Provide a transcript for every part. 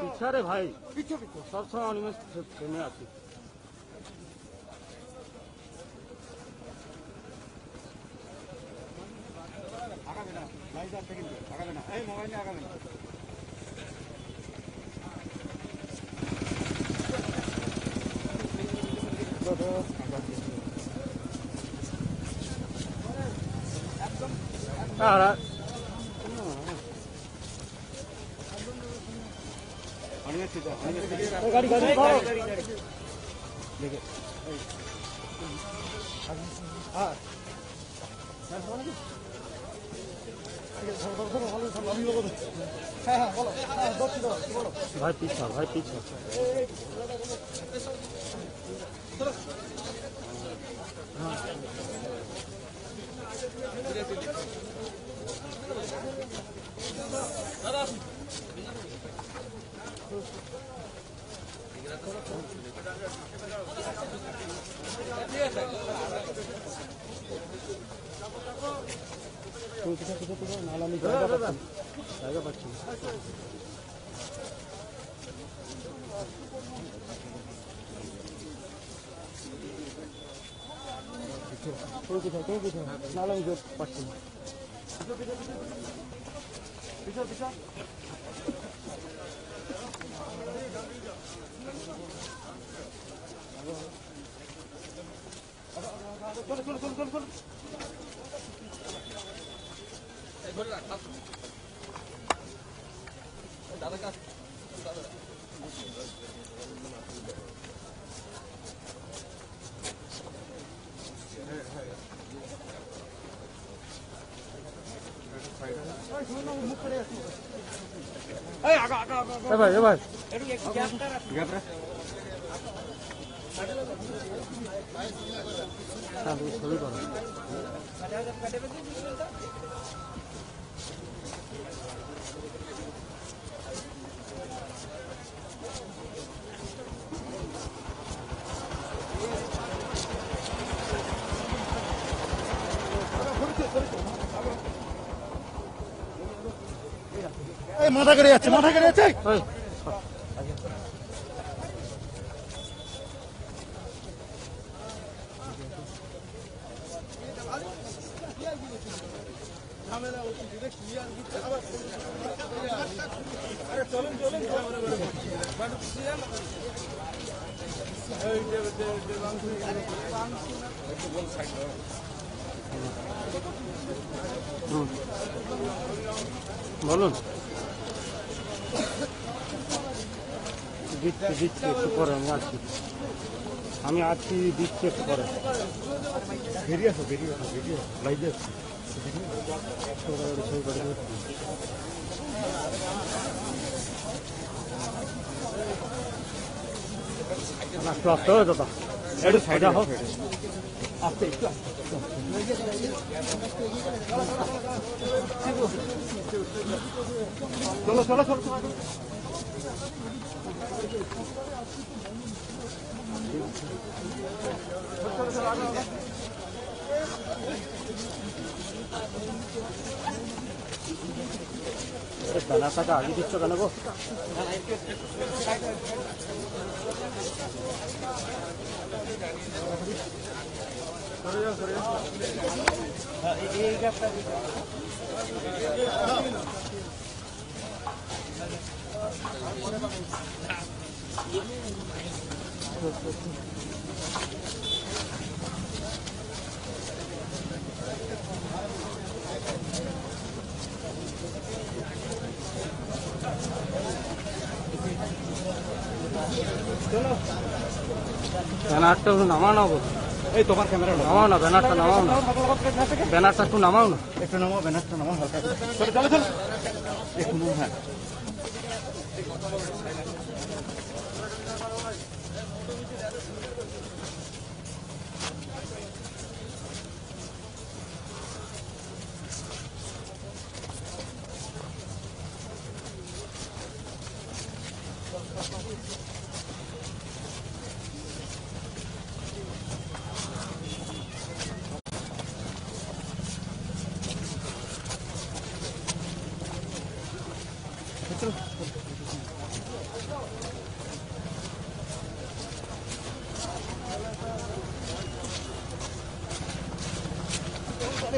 পিছারে ভাই সবসময় অনিমেষ থেমে আছি। আগাবে না, লাইট জ্বলছে কিন্তু আগাবে না, এই মোবাইল নিয়ে আগাবে না। गाड़ी गाड़ी देखिए हाँ भाई पीछा भाई पीछा नाला में जाएगा बच्ची नाला में जो पट्टी भाई भाई माथा करे যাচ্ছে মাথা করে যাচ্ছে বলুন দিচ্ছি একটু পরে আমি আছি দিচ্ছি একটু পরে বেরিয়ে আসো লাইভে আসছি একটু আসতে হবে দাদা একটু সাইডে হোক আসতে একটু চলো চলো চলো ব্যানারটাকে আগে দিচ্ছ কেন গো ব্যানারটা নামাও না গো এই তোমার ক্যামেরা নামাও না ব্যানারটা নামাও না ব্যানারটা একটু নামাও না একটু নামাও ব্যানারটা নামাও হালকা চলো চলো চলো একটু নামাও হ্যাঁ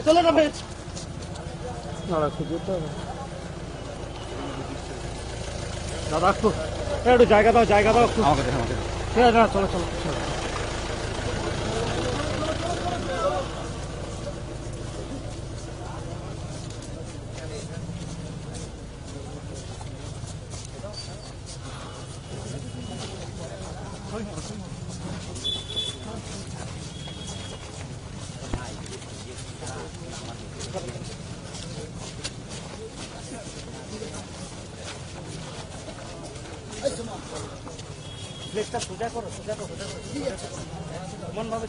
চলো না ভাই দাদা খুঁজে তো দাদা একটু একটু জায়গা দাও একটু আমাকে ঠিক আছে না চলো প্লেটটা সোজা করো মন ভাবে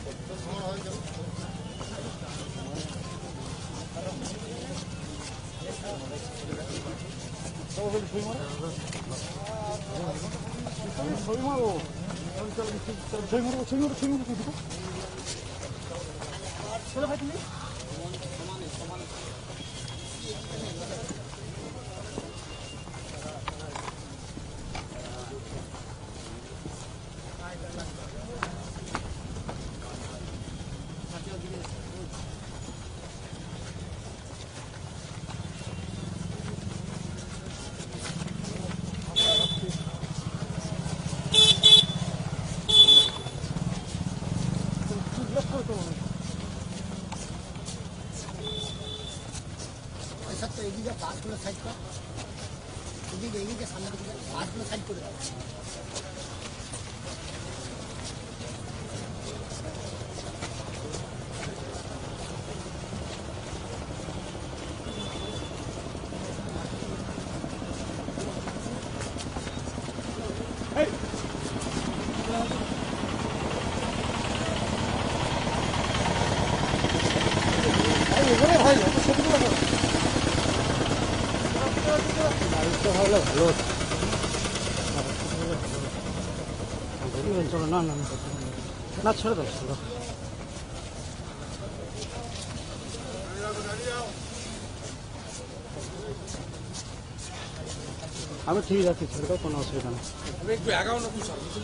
ভাই তুমি तो एगिए बासगुलो साइड कर एगिए सामने बासगुलो साइड कर ভালো চলো না ছেড়ে দাও আমি ঠিক আছে ছেড়ে দাও কোনো অসুবিধা নেই একটু এগাও না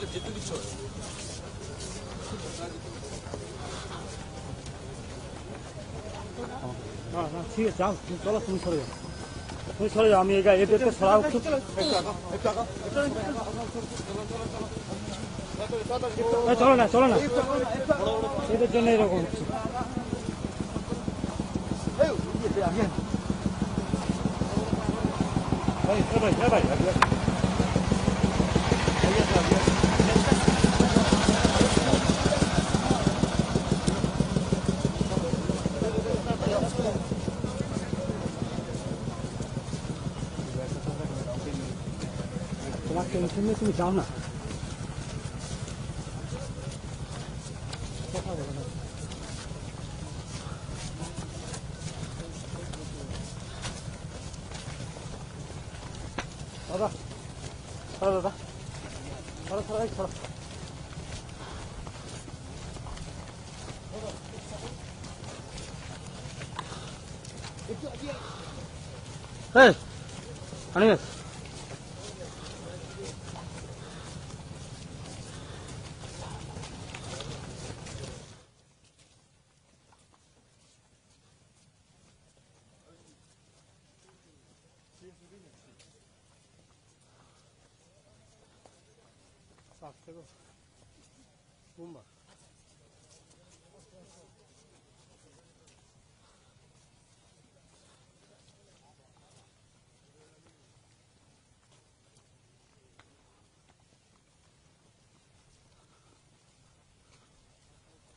যেতে দিচ্ছ না ঠিক আছে যাও চলো তুমি সরে যাও আমি এদের সরাও চলো না এদের জন্য এরকম হচ্ছে ভাই তোমার টেনশন নিয়ে তুমি যাও না কথা বলো না দাদা সরো অনিমেষ Bomba.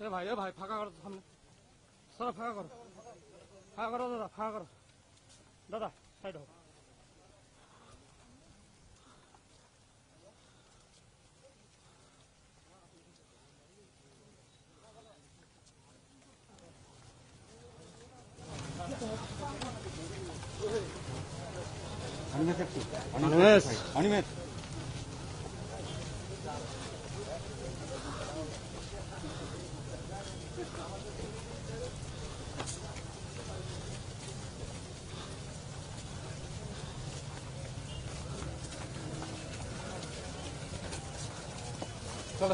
ভাই ফাঁকা করো সামনে সারা ফাঁকা করো দাদা ফাঁকা করো দাদা সাইড হোক অনিমেষ চলো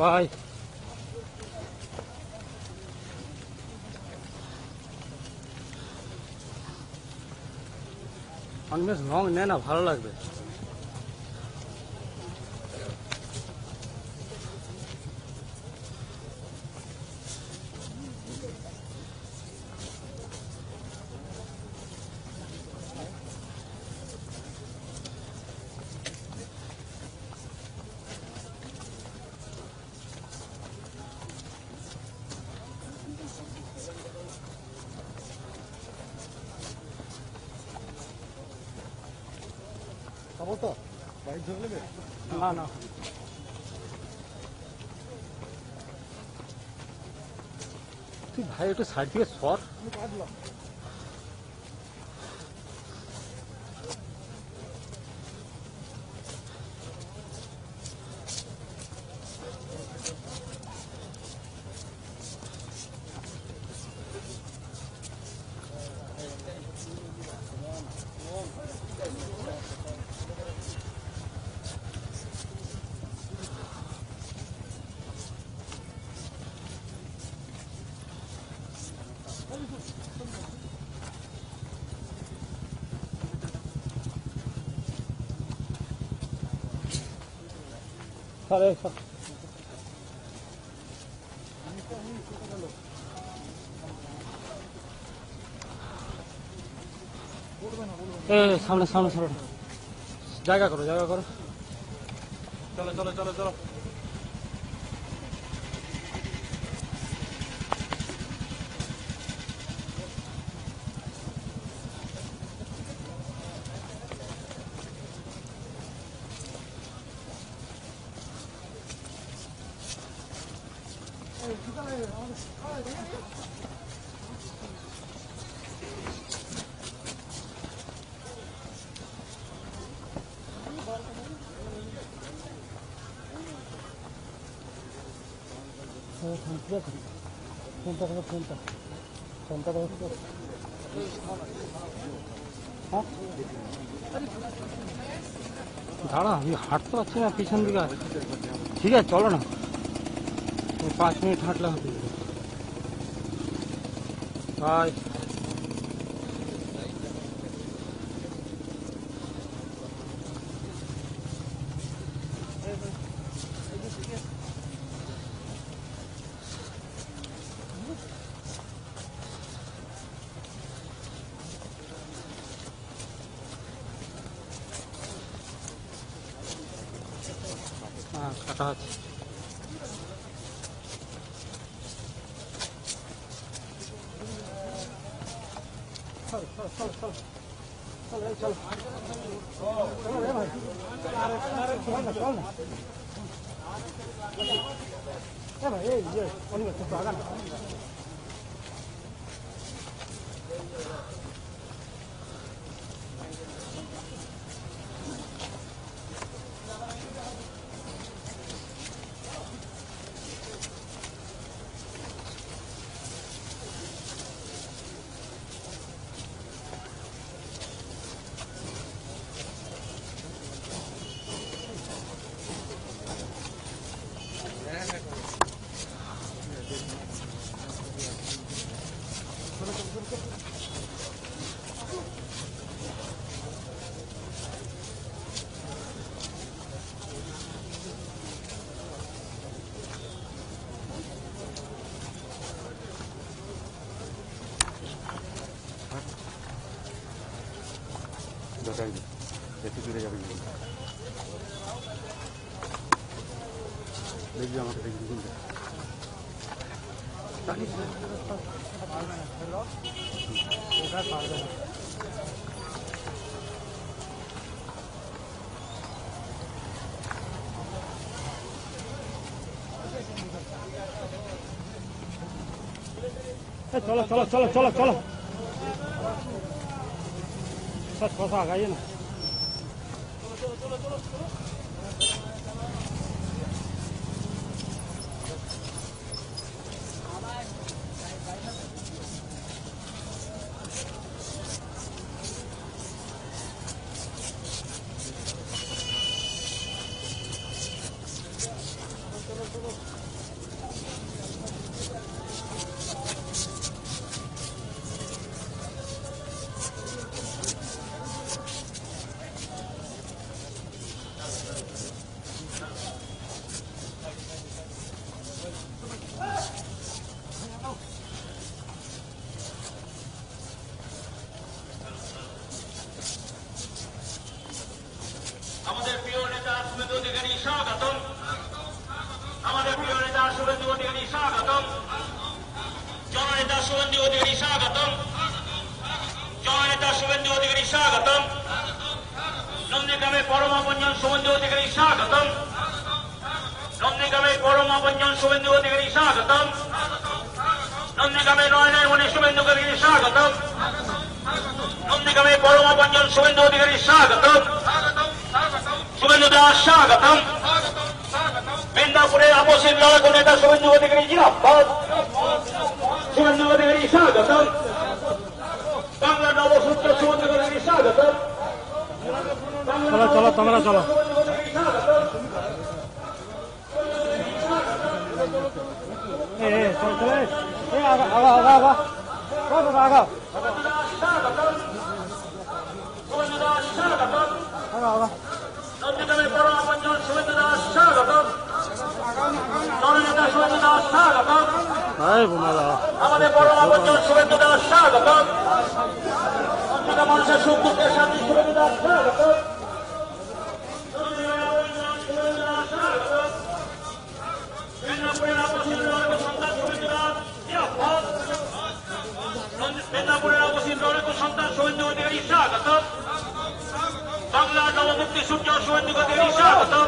ভাই আমি বেশ রং নেয় না, ভালো লাগবে। খাবো তো বাইক ধরে নেবে? না না, তুই ভাই একটু সাইড থেকে সর। আমি কাটলাম। সরে সর। সামনে সামনে সরো, জায়গা করো জায়গা করো। চলো চলো চলো চলো। ফোনটা দেখো, ফোনটা ফোনটা দেখো। হ্যাঁ দাঁড়া, আমি হাঁটতে পারছি না পিছন দিকে। ঠিক আছে চলো না, 5 মিনিট হাঁটলে হবে। বাই। হ্যাঁ কাটা আছে। চলো চলো চলো চলো চলো চলো চলো রে ভাই, চল না চল না। ভাই এই অনেক একটু আগান। দেখি ফিরে যাবে দেখবি আমাকে দেখবি। चलो चलो चलो चलो चलो सर थोड़ा सा आगाइए ना। चलो चलो স্বাগতম আমাদের প্রিয় নেতা শুভেন্দু অধিকারী স্বাগতম জননেতা শুভেন্দু অধিকারী স্বাগতম জননেতা শুভেন্দু অধিকারী স্বাগতম নন্দীগ্রামের পরমাপঞ্জন শুভেন্দু অধিকারী স্বাগতম নন্দীগ্রামের পরমাপঞ্জন শুভেন্দু অধিকারী স্বাগতম নন্দীগ্রামের নয়নের মণি শুভেন্দু অধিকারী স্বাগতম নন্দীগ্রামের পরমাপঞ্জন শুভেন্দু অধিকারী স্বাগতম শুভেন্দু দাস স্বাগতম মেদিনীপুরের আপসের লড়াকু নেতা শুভেন্দু অধিকারী জিন্দাবাদ শুভেন্দু অধিকারী স্বাগতম বাংলা নবসূত্র শুভেন্দু অধিকারী স্বাগতম চলো চলো তোমরা চলো চলো চলো আগা আগা আগা আগা আগা শুভেন্দু দাস স্বাগতম আগা আগা নন্দীগ্রামের পরমাপঞ্জন শুভেন্দু দাস স্বাগতম জননেতা শুভেন্দু দাস স্বাগতম হাই বোমালা আমাদের পরমাপঞ্জন শুভেন্দু দাস স্বাগতম নন্দীগ্রাম মানুষের সুখ দুঃখের সাথে শুভেন্দু দাস স্বাগতম মেদিনীপুরের আপসীন লড়াকু সন্তান শুভেন্দু দাস জিন্দাবাদ মেদিনীপুরের আপসীন লড়াকু সন্তান শুভেন্দু অধিকারী স্বাগতম বাংলা নবমুক্তি সূর্য শুভেন্দু অধিকারী স্বাগতম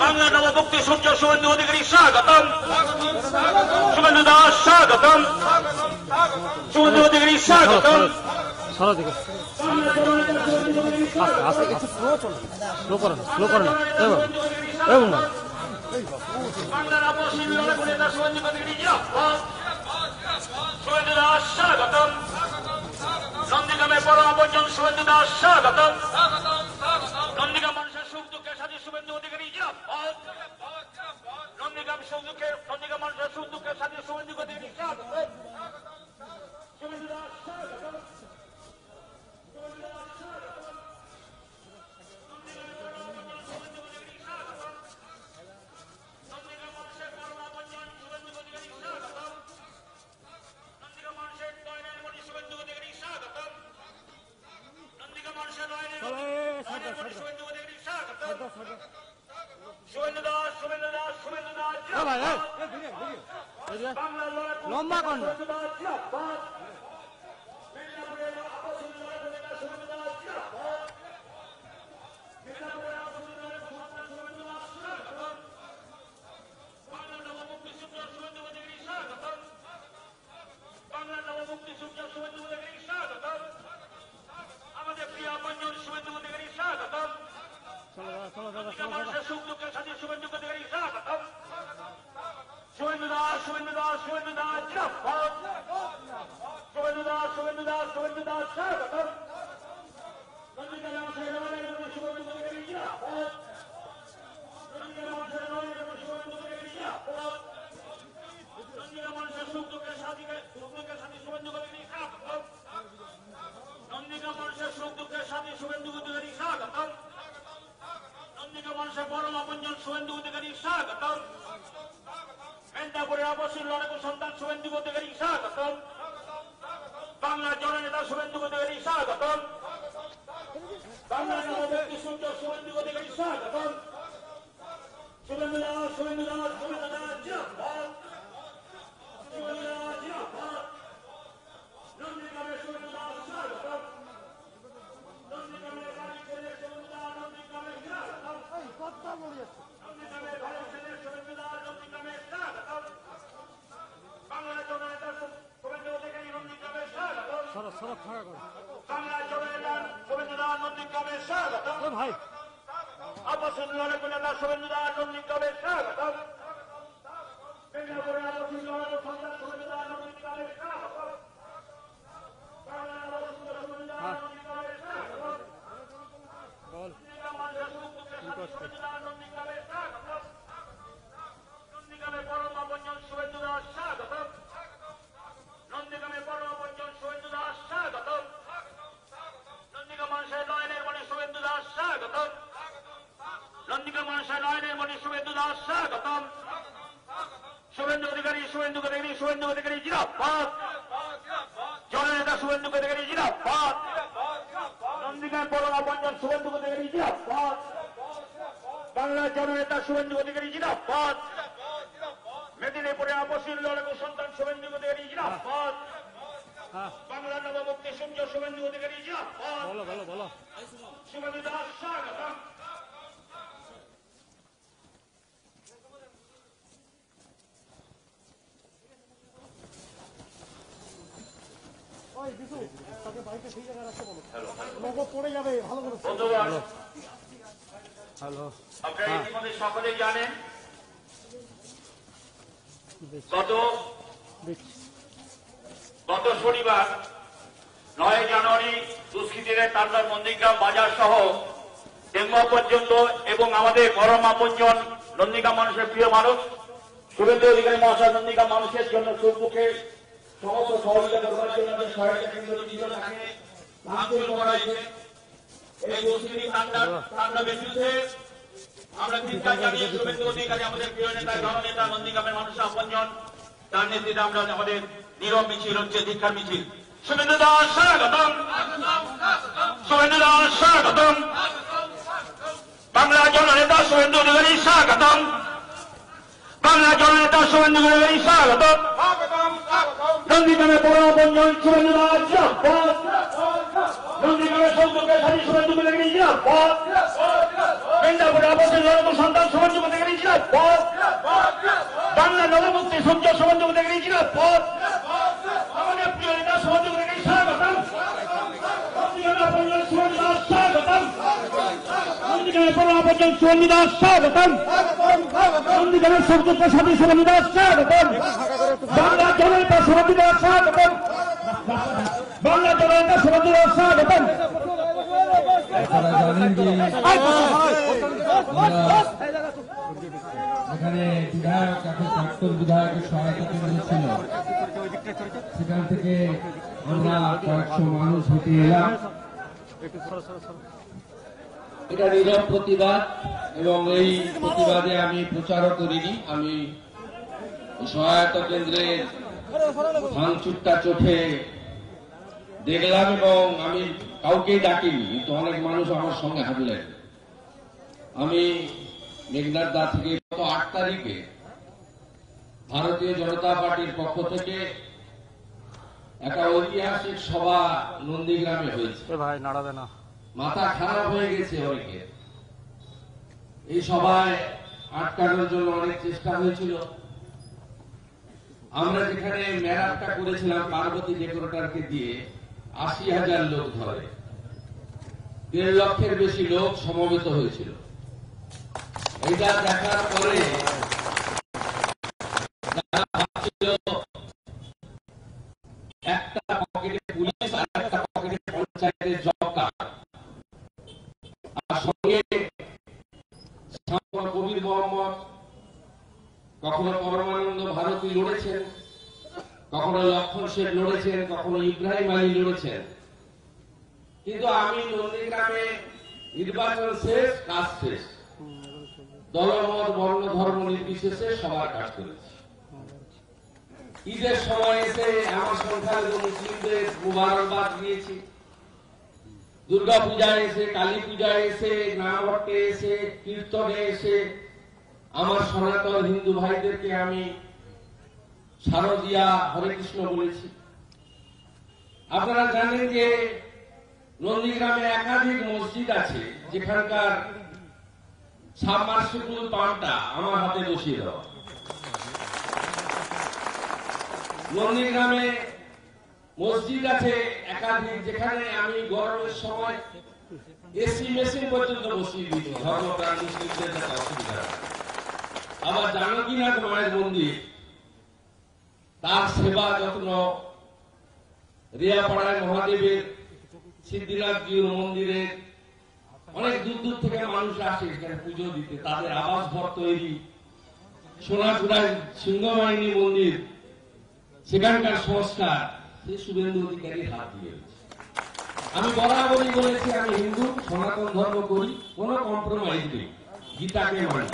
বাংলা নবমুক্তি সূর্য শুভেন্দু অধিকারী স্বাগতম শুভেন্দু দাস স্বাগতম শুভেন্দু অধিকারী স্বাগতম চলো দিকে আস্তে একটু স্লো করো না এই বোমা বাংলার আপসীন লড়াকু নেতা শুভেন্দু অধিকারী জিন্দাবাদ শুভেন্দু দাস স্বাগতম নন্দীগ্রামের পরমাপঞ্জন শুভেন্দু দাস স্বাগতম নন্দীগ্রাম মানুষের সুখ দুঃখের সাথে শুভেন্দু অধিকারী জিন্দাবাদ নন্দীগ্রাম মানুষের সুখ দুঃখের সাথে শুভেন্দু অধিকারী স্বাগতম শুভেন্দু দাস স্বাগতম নন্দীগ্রাম মানুষের পরমাপঞ্জন শুভেন্দু অধিকারী স্বাগতম নন্দীগ্রাম মানুষের নয়নের মণি শুভেন্দু অধিকারী স্বাগতম নন্দীগ্রাম মানুষের নয়নের মণি শুভেন্দু অধিকারী স্বাগতম শুভেন্দু দাস বাংলার লড়াকু লম্বা কর না শুভেন্দু দাস জিন্দাবাদ মেদিনীপুরের আপসীন লড়াকু নেতা শুভেন্দু দাস জিন্দাবাদ মেদিনীপুরের আপসীন লড়াকু সন্তান শুভেন্দু দাস স্বাগতম বাংলা নবমুক্তি সূর্য শুভেন্দু অধিকারী স্বাগতম বাংলা নবমুক্তি সূর্য শুভেন্দু অধিকারী স্বাগতম আমাদের প্রিয় আপনজন শুভেন্দু অধিকারী স্বাগতম চলো দাদা মানুষের সুখ দুঃখের সাথে শুভেন্দু অধিকারী স্বাগতম শুভেন্দু দাস জিন্দাবাদ শুভেন্দু দাস স্বাগতম নন্দীগ্রাম মানুষের লড়াই শুভেন্দু অধিকারী জিন্দাবাদ নন্দীগ্রাম মানুষের লড়াই শুভেন্দু অধিকারী জিন্দাবাদ নন্দীগ্রাম মানুষের সুখ দুঃখের সাথে শুভেন্দু অধিকারী স্বাগতম নন্দীগ্রাম মানুষের সুখ দুঃখের সাথে শুভেন্দু অধিকারী স্বাগতম নন্দীগ্রাম মানুষের পরমাপঞ্জন শুভেন্দু অধিকারী স্বাগতম মেদিনীপুরের আপসীন লড়াকু সন্তান শুভেন্দু অধিকারী স্বাগতম বাংলার জননেতা শুভেন্দু অধিকারী স্বাগতম বাংলার নবমুক্তি সূর্য শুভেন্দু অধিকারী স্বাগতম শুভেন্দু দাস জিন্দাবাদ শুভেন্দু দাস জিন্দাবাদ নন্দীগ্রামের শুভেন্দু দাস স্বাগতম নন্দীগ্রামের বাড়ি ছেলে শুভেন্দু দাস নন্দীগ্রামের স্বাগতম নন্দীগ্রামের ভালো ছেলে শুভেন্দু দাস নন্দীগ্রামের স্বাগতম বাংলার জননেতা শুভেন্দু অধিকারী নন্দীগ্রামের স্বাগতম সরো খাড়া করো বাংলার জননেতা শুভেন্দু দাস নন্দীগ্রামের স্বাগতম ভাই আপসীন লড়াকু নেতা শুভেন্দু দাস নন্দীগ্রামের স্বাগতম মেদিনীপুরের আপসীন লড়াকু সন্তান শুভেন্দু দাস নন্দীগ্রামের স্বাগতম বাংলার নবসূত্র শুভেন্দু দাস নন্দীগ্রামের স্বাগতম বল নন্দীগ্রাম মানুষের সুখ দুঃখের সাথে শুভেন্দু দাস নন্দীগ্রামের স্বাগতম নন্দীগ্রামের পরমাপঞ্জন শুভেন্দু দাস স্বাগতম নন্দীগ্রামের পরমাপঞ্জন শুভেন্দু দাস স্বাগতম নন্দীগ্রাম মানুষের নয়নের মণি শুভেন্দু দাস স্বাগতম নন্দীগ্রাম মানুষের নয়নের মণি শুভেন্দু দাস স্বাগতম শুভেন্দু অধিকারী জিন্দাবাদ জননেতা শুভেন্দু অধিকারী জিন্দাবাদ নন্দীগ্রাম পরমাপঞ্জন শুভেন্দু অধিকারী জিন্দাবাদ শুভেন্দু অধিকারী জিন্দাবাদ। মেদিনীপুরে আপসীর লড়াকু সন্তান শুভেন্দু অধিকারী জিন্দাবাদ। বাংলা নবমুক্তি সূর্য শুভেন্দু অধিকারী জিন্দাবাদ। বলো বলো বলো। শুভেন্দু দাস স্বাগতম। পড়ে যাবে ভালো করে। বন্ধুগণ, হ্যালো। আপনারা ইতিমধ্যে সকলেই জানেন গত শনিবার 9 জানুয়ারি দুষ্কৃতীদের তান্ডব নন্দীগ্রাম বাজার সহ টেঙ্গুয়া পর্যন্ত এবং আমাদের পরম আপনজন নন্দীগ্রাম মানুষের প্রিয় মানুষ শুভেন্দু অধিকারী মহাশয় নন্দীগ্রাম মানুষের জন্য সুখে সমস্ত সহযোগিতা করবার জন্য যে সহায়তা কেন্দ্র দিল তাকে ভাঙচুর করা হয়েছে। এই দুষ্কৃতী তাণ্ডবের বিরুদ্ধে আমরা চিন্তা জানিয়ে শুভেন্দু অধিকারী আমাদের প্রিয় নেতা জননেতা নন্দীগ্রামের মানুষের আপনজন তার নেতৃত্বে আমরা আমাদের নীরব মিছিল হচ্ছে দীক্ষার মিছিল। শুভেন্দু দাস স্বাগতম। শুভেন্দু দাস স্বাগতম। বাংলা জননেতা শুভেন্দু অধিকারী স্বাগতম। বাংলা জননেতা শুভেন্দু অধিকারী স্বাগতম। নন্দীগ্রামের বড় আপনজন শুভেন্দু দাস জিন্দাবাদ। নন্দীগ্রামের সম্পর্কে সাথী শুভেন্দু অধিকারী জিন্দাবাদ। মেদিনীপুরে আপসীর লড়াকু সন্তান শুভেন্দু অধিকারী জিন্দাবাদ। বাংলা নবমুক্তি সূর্য শুভেন্দু অধিকারী জিন্দাবাদ। আমাদের প্রিয় নেতা শুভেন্দু অধিকারী স্বাগতম। শুভেন্দু দাস স্বাগতম। নন্দীগ্রামের বড় আপনজন শুভেন্দু দাস স্বাগতম। নন্দীগ্রামের সম্পর্কে সাথী শুভেন্দু দাস স্বাগতম। বাংলা জননেতা শুভেন্দু দাস স্বাগতম। বাংলা জননেতা শুভেন্দু দাস স্বাগতম। আপনারা জানেন যে এখানে বিধায়ক এখন প্রাক্তন বিধায়কের সহায়তা কেন্দ্র ছিল, সেখান থেকে আমরা কয়েকশো মানুষ হেঁটে এলাম। এটা নীরব প্রতিবাদ এবং এই প্রতিবাদে আমি প্রচারও করিনি। আমি সহায়তা কেন্দ্রের ভাঙচুরটা চোখে দেখলাম এবং আমি কাউকেই ডাকিনি, কিন্তু অনেক মানুষ আমার সঙ্গে হাঁটলেন। আমি মেঘনার দা থেকে গত 8 তারিখে ভারতীয় জনতা পার্টির পক্ষ থেকে একটা ঐতিহাসিক সভা নন্দীগ্রামে হয়েছে। ভাই নাড়াবে না, মাথা খারাপ হয়ে গেছে অনেকের। এই সভায় আটকানোর জন্য অনেক চেষ্টা হয়েছিল। আমরা যেখানে মেরামটা করেছিলাম পার্বতী ডেকোরেটরকে দিয়ে 80,000 লোক ধরে 1.5 লক্ষের বেশি লোক সমবেত হয়েছিল। এটা দেখার পরে একটা পকেটে পুলিশ আর একটা পকেটে পঞ্চায়েতের জব কার্ড, আর সঙ্গে কবির মোহাম্মদ, কখনো পরমানন্দ ভারতী লড়েছেন, কখনো লক্ষণ শেখ লড়েছেন, কখনো ইব্রাহিম আলী লড়েছেন। কিন্তু আমি নন্দীগ্রামে নির্বাচন শেষ, কাজ শেষ, দলমত বর্ণ ধর্ম নির্বিশেষে সবার কাজ করেছি। ঈদের সময় এসে আমার সংখ্যালঘু মুসলিমদের মুবারকবাদ দিয়েছি। দুর্গা পূজায় এসে, কালী পূজায় এসে, নামভট্টে এসে, কীর্তনে এসে আমার সনাতন হিন্দু ভাইদেরকে আমি শারদিয়া হরে কৃষ্ণ বলেছি। আপনারা জানেন যে নন্দীগ্রামে একাধিক মসজিদ আছে যেখানকার সাবমার্সিবল পাম্পটা আমার হাতে বসিয়ে দেওয়া। নন্দীগ্রামে মসজিদ আছে একাধিক যেখানে আমি গরমের সময় এসি মেশিন পর্যন্ত বসিয়ে দিয়েছি ধর্মপ্রাণ মুসলিমদের যাতে অসুবিধা হয়। আবার জানকীনাথ মায়ের মন্দির, তার সেবা যত্ন, রিয়াপাড়ায় মহাদেবের সিদ্ধিনাথ জিউর মন্দিরে অনেক দূর দূর থেকে মানুষ আসে এখানে পুজো দিতে, তাদের আবাস ঘর তৈরি, সোনাচূড়ায় সিংহবাহিনী মন্দির, সেখানকার সংস্কার সে শুভেন্দু অধিকারীর হাত দিয়ে। আমি বরাবরই বলেছি আমি হিন্দু, সনাতন ধর্ম করি, কোনো কম্প্রোমাইজ নেই, গীতাকে মানি।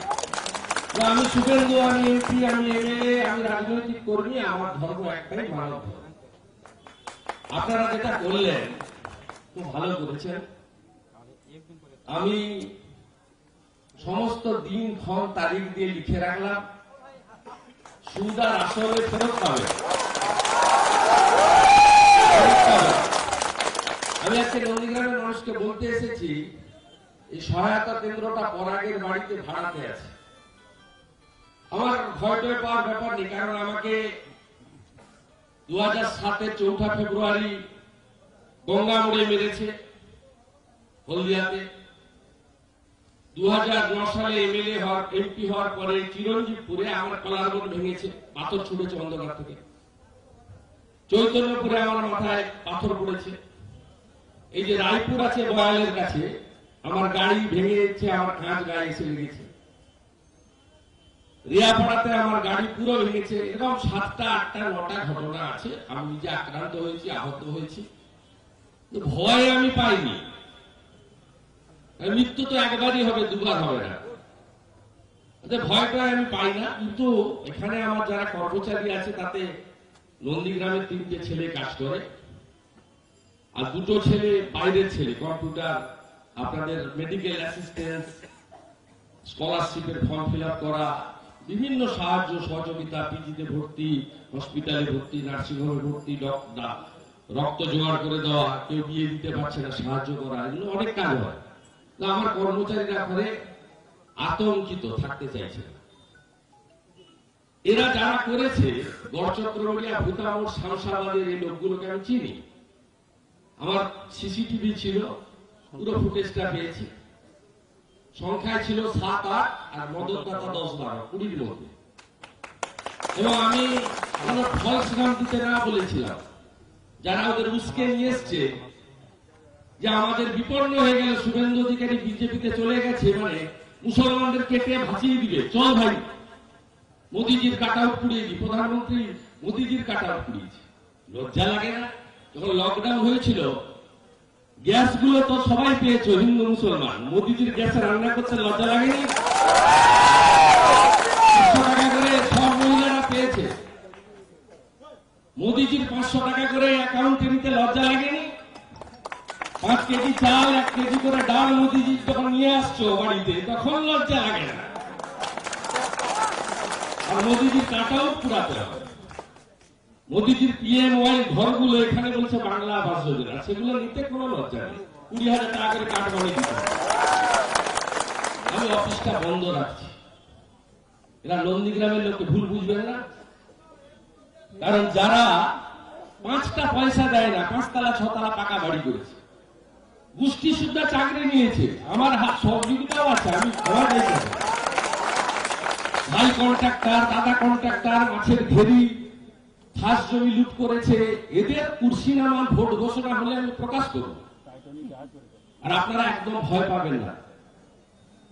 আমি শুভেন্দু, আমি এমপি, আমি এমএলএ, আমি রাজনৈতিক কর্মী, আমার ধর্ম একটাই, মানব ধর্ম। আপনারা যেটা করলেন খুব ভালো করেছেন। আমি সমস্ত দিন ক্ষণ তারিখ দিয়ে লিখে রাখলাম, সুদ আর আসলে ফেরত পাবে। আমি আজকে নন্দীগ্রামের মানুষকে বলতে এসেছি, এই সহায়তা কেন্দ্রটা পরাগের বাড়িতে ভাড়াতে আছে। আমার ভয় টয় পাওয়ার ব্যাপার নেই, কারণ আমাকে 2007-এর 4 ফেব্রুয়ারি গঙ্গামুড়ে মেরেছে হলদিয়াতে। 2009 সালে এমএলএ হওয়ার এমপি হওয়ার পরে চিরঞ্জীবপুরে আমার কলার বোন ভেঙেছে, পাথর ছুটেছে অন্ধকার থেকে। চৈতন্যপুরে আমার মাথায় পাথর পড়েছে। এই যে রায়পুর আছে বয়ালের কাছে, আমার গাড়ি ভেঙেছে, আমার কাঁচ গায়ে এসে লেগেছে। রিয়াপাড়াতে আমার গাড়ি পুরো ভেঙেছে। এরকম 7টা 8টা 9টা ঘটনা আছে। আমি নিজে আক্রান্ত হয়েছি, আহত হয়েছি, ভয় আমি পাইনি। মৃত্যু তো একবারই হবে, দুবার হবে না, ভয়টা আমি পাই না। কিন্তু এখানে আমার যারা কর্মচারী আছে, তাতে নন্দীগ্রামের 3টে ছেলে কাজ করে, আর 2টো ছেলে বাইরের ছেলে, কম্পিউটার, আপনাদের মেডিকেল অ্যাসিস্ট্যান্স, স্কলারশিপের ফর্ম ফিল আপ করা, বিভিন্ন সাহায্য সহযোগিতা, পিজিতে ভর্তি, হসপিটালে ভর্তি, নার্সিংহোমে ভর্তি, রক্ত জোগাড় করে দেওয়া, কেউ বিয়ে দিতে পারছে না সাহায্য করা, এগুলো অনেক কাজ হয়। আমার কর্মচারীরা ঘরে আতঙ্কিত থাকতে চাইছে না। এরা যারা করেছে, গড়চক্রবলিয়া, ভূতামোড়, শামসাবাদের এই লোকগুলোকে আমি চিনি। আমার সিসিটিভি ছিল, পুরো ফুটেজটা পেয়েছি। সংখ্যায় ছিল 7-8, আর মদতদাতা 10-12, 20-র মধ্যে। এবং আমি কোনো ফলস নাম দিতে না বলেছিলাম। যারা ওদের উস্কে নিয়ে এসছে যে আমাদের বিপন্ন হয়ে গেল, শুভেন্দু অধিকারী বিজেপিতে চলে গেছে, মানে মুসলমানদের কেটে ভাসিয়ে দিবে, চল ভাই মোদিজির কাট আউট পুড়িয়ে দিই। প্রধানমন্ত্রী মোদিজির কাট আউট পুড়িয়েছে, লজ্জা লাগে না? যখন লকডাউন হয়েছিল, গ্যাসগুলো তো সবাই পেয়েছে, হিন্দু মুসলমান। মোদিজির গ্যাসে রান্না করতে লজ্জা লাগেনি? 500 টাকা করে সব মহিলারা পেয়েছে। মোদিজির 500 টাকা করে অ্যাকাউন্টে নিতে লজ্জা লাগেনি? 5 কেজি চাল, 1 কেজি করে ডাল মোদিজি যখন নিয়ে আসছো বাড়িতে, তখন লজ্জা লাগে না? আর মোদিজির কাট আউট পুরাতে হবে। মোদিজির পিএমওয়াই ঘরগুলো এখানে বলছে বাংলা আবাস যোজনা, সেগুলো নিতে কোনো লজ্জা নেই। 20,000 টাকা করে কাট বানিয়ে দিতে হবে। আমি অফিসটা বন্ধ রাখছি। এরা নন্দীগ্রামের লোককে ভুল বুঝবেন না, কারণ যারা 5টা পয়সা দেয় না, 5 তলা 6 তলা পাকা বাড়ি করেছে, গোষ্ঠী সুদ্ধা চাকরি নিয়েছে, আমার হাত সহযোগিতাও আছে, আমি খবর দিয়েছি। ভাই কন্ট্রাক্টর, দাদা কন্ট্রাক্টর, মাছের ঘেরি, খাস জমি লুট করেছে, এদের কুর্সি নামা ভোট ঘোষণা হলে আমি প্রকাশ করব। আর আপনারা একদম ভয় পাবেন না।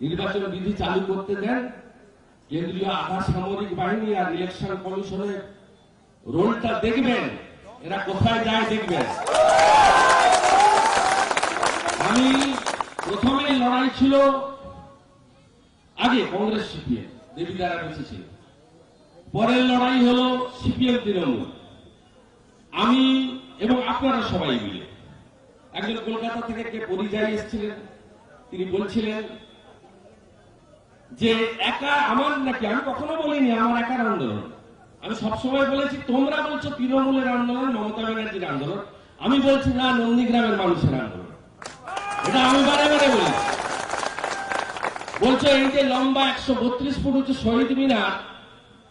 নির্বাচন বিধি চালু করতে দেন, কেন্দ্রীয় আধা সামরিক বাহিনী আর ইলেকশন কমিশনের রোলটা দেখবেন, এরা কোথায় যায় দেখবেন। আমি প্রথমে লড়াই ছিল আগে কংগ্রেস সিপিএম, দেবীদারা বেঁচে ছিল। পরের লড়াই হলো সিপিএম তৃণমূল, আমি এবং আপনারা সবাই মিলে। একজন কলকাতা থেকে কে পরিযায়ী এসেছিলেন, তিনি বলছিলেন যে একা আমার নাকি, আমি কখনো বলিনি আমার একার আন্দোলন। আমি সবসময় বলেছি তোমরা বলছো তৃণমূলের আন্দোলন, মমতা ব্যানার্জির আন্দোলন, আমি বলছি না, নন্দীগ্রামের মানুষের আন্দোলন। এটা আমি বারে বারে বলেছি। বলছো এই যে লম্বা 132 ফুট হচ্ছে শহীদ মিনার,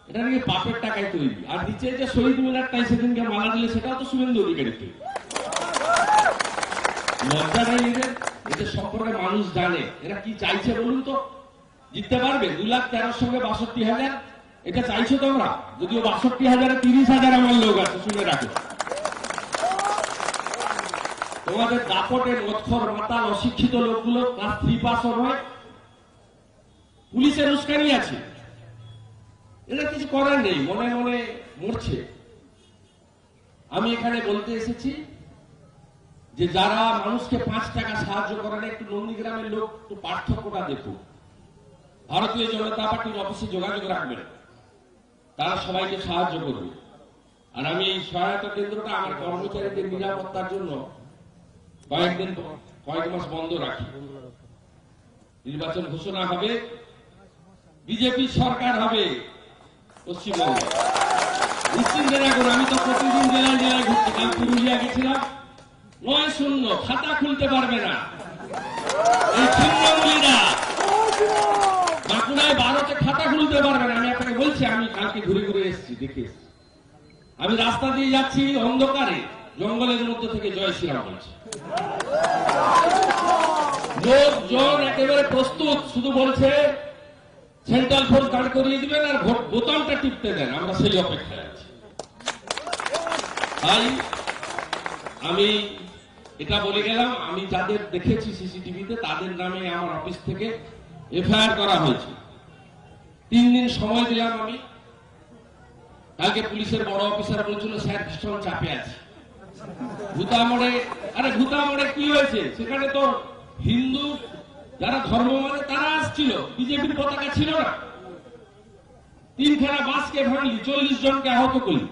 এটা নাকি বাপের টাকায় তৈরি, আর নিচে যে শহীদ মিনারটাই সেদিনকে মালা দিলে সেটাও তো শুভেন্দু অধিকারী তৈরি। লজ্জা নেই এদের? এদের সম্পর্কে মানুষ জানে এরা কি চাইছে বলুন তো। জিততে পারবে 2,13,000 সঙ্গে 62,000, এটা চাইছো তোমরা? যদিও 62,000-এ 30,000 আমার লোক আছে, শুনে রাখো। তোমাদের দাপটে মৎখর মাতাল অশিক্ষিত লোকগুলো ক্লাস 3 পাস হয়, পুলিশের উস্কানি আছে, এদের কিছু করার নেই, মনে মনে মরছে। আমি এখানে বলতে এসেছি যে যারা মানুষকে 5 টাকা সাহায্য করেন, একটু নন্দীগ্রামের লোক একটু পার্থক্যটা দেখুন। ভারতীয় জনতা পার্টির অফিসে যোগাযোগ রাখবেন, তারা সবাইকে সাহায্য করবে। আর আমি এই সহায়তা কেন্দ্রটা আমার কর্মচারীদের নিরাপত্তার জন্য কয়েক মাস বন্ধ রাখি। নির্বাচন ঘোষণা হবে, বিজেপি সরকার হবে পশ্চিমবঙ্গে। নিশ্চিন্তে রাখুন, আমি তো প্রতিদিন জেলায় জেলায় ঘুরছি। কাল পুরুলিয়া গেছিলাম, 9-0 খাতা খুলতে পারবে না এই তৃণমূলীরা। বাঁকুড়ায় 12তে খাতা খুলতে পারবে না। আমি আপনাকে বলছি, আমি কালকে ঘুরে ঘুরে এসেছি, দেখে এসেছি। আমি রাস্তা দিয়ে যাচ্ছি, অন্ধকারে জঙ্গলের মধ্যে থেকে জয় শ্রীরাম বলছে। লোকজন একেবারে প্রস্তুত, শুধু বলছে সেন্ট্রাল ফোর্স দাঁড় করিয়ে দিবেন আর ভোট বোতামটা টিপতে দেন, আমরা সেই অপেক্ষায় আছি। তাই আমি এটা বলে গেলাম, আমি যাদের দেখেছি সিসিটিভিতে তাদের নামে আমার অফিস থেকে এফআইআর করা হয়েছে। 3 দিন সময় দিলাম আমি। কালকে পুলিশের বড় অফিসার বলছিল স্যার ভীষণ চাপে আছে ভূতামোড়ে। আরে ভূতামোড়ে কি হয়েছে? সেখানে তো হিন্দু যারা ধর্ম মানে তারা আসছিল, বিজেপির পতাকা ছিল না। 3খানা বাসকে ভাঙলি, 40 জনকে আহত করলি।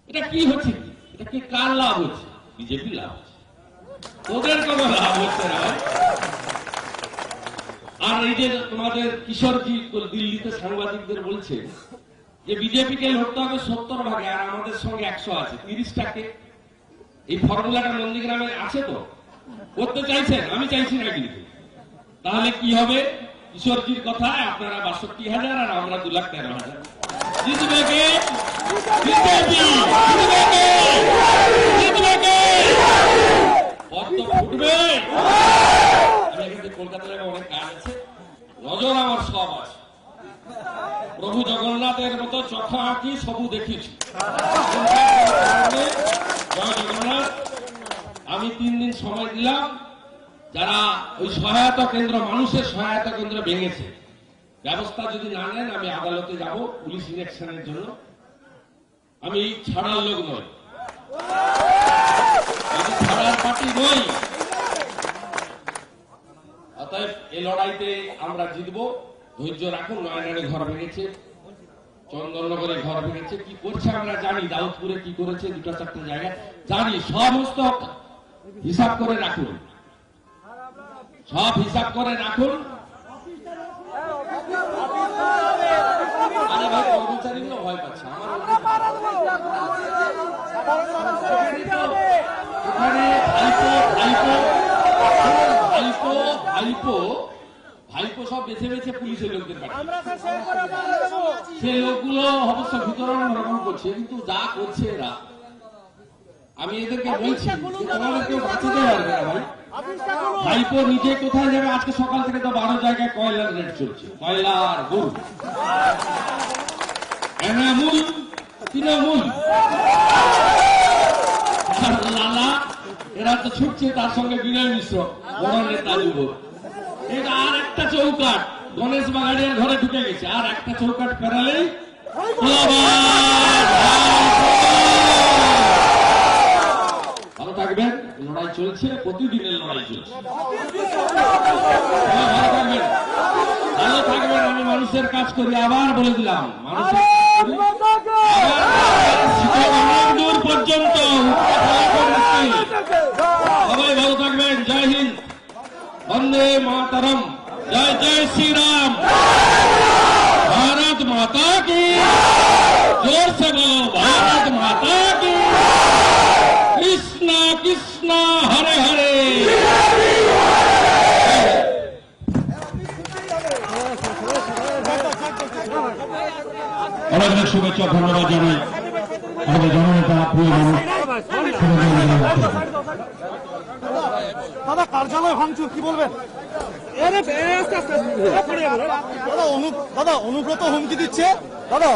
এটা কি হচ্ছে? এটা কি কার লাভ হচ্ছে? বিজেপি লাভ হচ্ছে, ওদের কোনো লাভ হচ্ছে না। আর এই যে তোমাদের কিশোরজি দিল্লিতে সাংবাদিকদের বলছে যে বিজেপিকে লড়তে হবে 70 ভাগে আর আমাদের সঙ্গে 100 আছে, 30টাকে। এই ফর্মুলাটা নন্দীগ্রামে আছে তো, করতে চাইছেন? আমি চাইছি না কিন্তু। তাহলে কি হবে? কিশোরজির কথায় আপনারা 62,000 আর আমরা 2,13,000। জিতবে কে? বিজেপি। জিতবে কে? জিতবে কে? পদ্ম ফুটবে। আমি এখানে কলকাতায় অনেক কাজ আছে, নজর আমার সব আছে। প্রভু জগন্নাথের মতো চোখা আঁকি সবু দেখেছি। জয় জগন্নাথ। আমি 3 দিন সময় দিলাম। যারা ওই সহায়তা কেন্দ্র, মানুষের সহায়তা কেন্দ্র ভেঙেছে, ব্যবস্থা যদি না নেন আমি আদালতে যাব পুলিশ ইলেকশনের জন্য। আমি ছাড়ার লোক নই, আমি ছাড়ার পার্টি নই। অতএব এই লড়াইতে আমরা জিতবো। ধৈর্য রাখুন। নয়নারে ঘর ভেঙেছে, চন্দননগরে ঘর ভেঙেছে, কি করছে আমরা জানি। দাউদপুরে কি করেছে, 2-4টে জায়গায় জানি। সমস্ত হিসাব করে রাখুন, সব হিসাব করে রাখুন। আরে ভাই, কর্মচারীগুলো ভয় পাচ্ছে। ভাইপো সব বেছে বেছে পুলিশের লোকদের পাঠিয়েছে। সে লোকগুলো অবশ্য বিতরণ রকম করছে, কিন্তু যা করছে এরা, আমি এদেরকে বলছি তোমাদের কেউ বাঁচাতে পারবে না ভাই। ভাইপো নিজে কোথায় যাবে? আজকে সকাল থেকে তো 12 জায়গায় কয়লার রেট চলছে, কয়লা আর গরু। এনামূল, তৃণমূল, লালা, এরা তো ছুটছে, তার সঙ্গে বিনয় মিশ্র, বড় নেতা যুবক। এটা আর একটা চৌকাট গণেশ বাগাড়িয়ার ঘরে ঢুকে গেছে, আর একটা চৌকাট পেরালেই ভালো থাকবেন। লড়াই চলছে, প্রতিদিনের লড়াই চলছে। ভালো থাকবেন। আমি মানুষের কাজ করি, আবার বলে দিলাম, মানুষের অনেক দূর পর্যন্ত। সবাই ভালো থাকবেন। জয় হিন্দ, বন্দে মাতরম, জয় জয় শ্রী রাম, भारत माता की, जोर से बोलो भारत माता की। कृष्णा कृष्णा हरे हरे। অনেক অনেক শুভেচ্ছা, ধন্যবাদ জানাই আমাদের জননেতা প্রিয় মানুষ। দাদা, কার্যালয় ভাঙচুর, কি বলবেন? দাদা অনুব্রত হুমকি দিচ্ছে। দাদা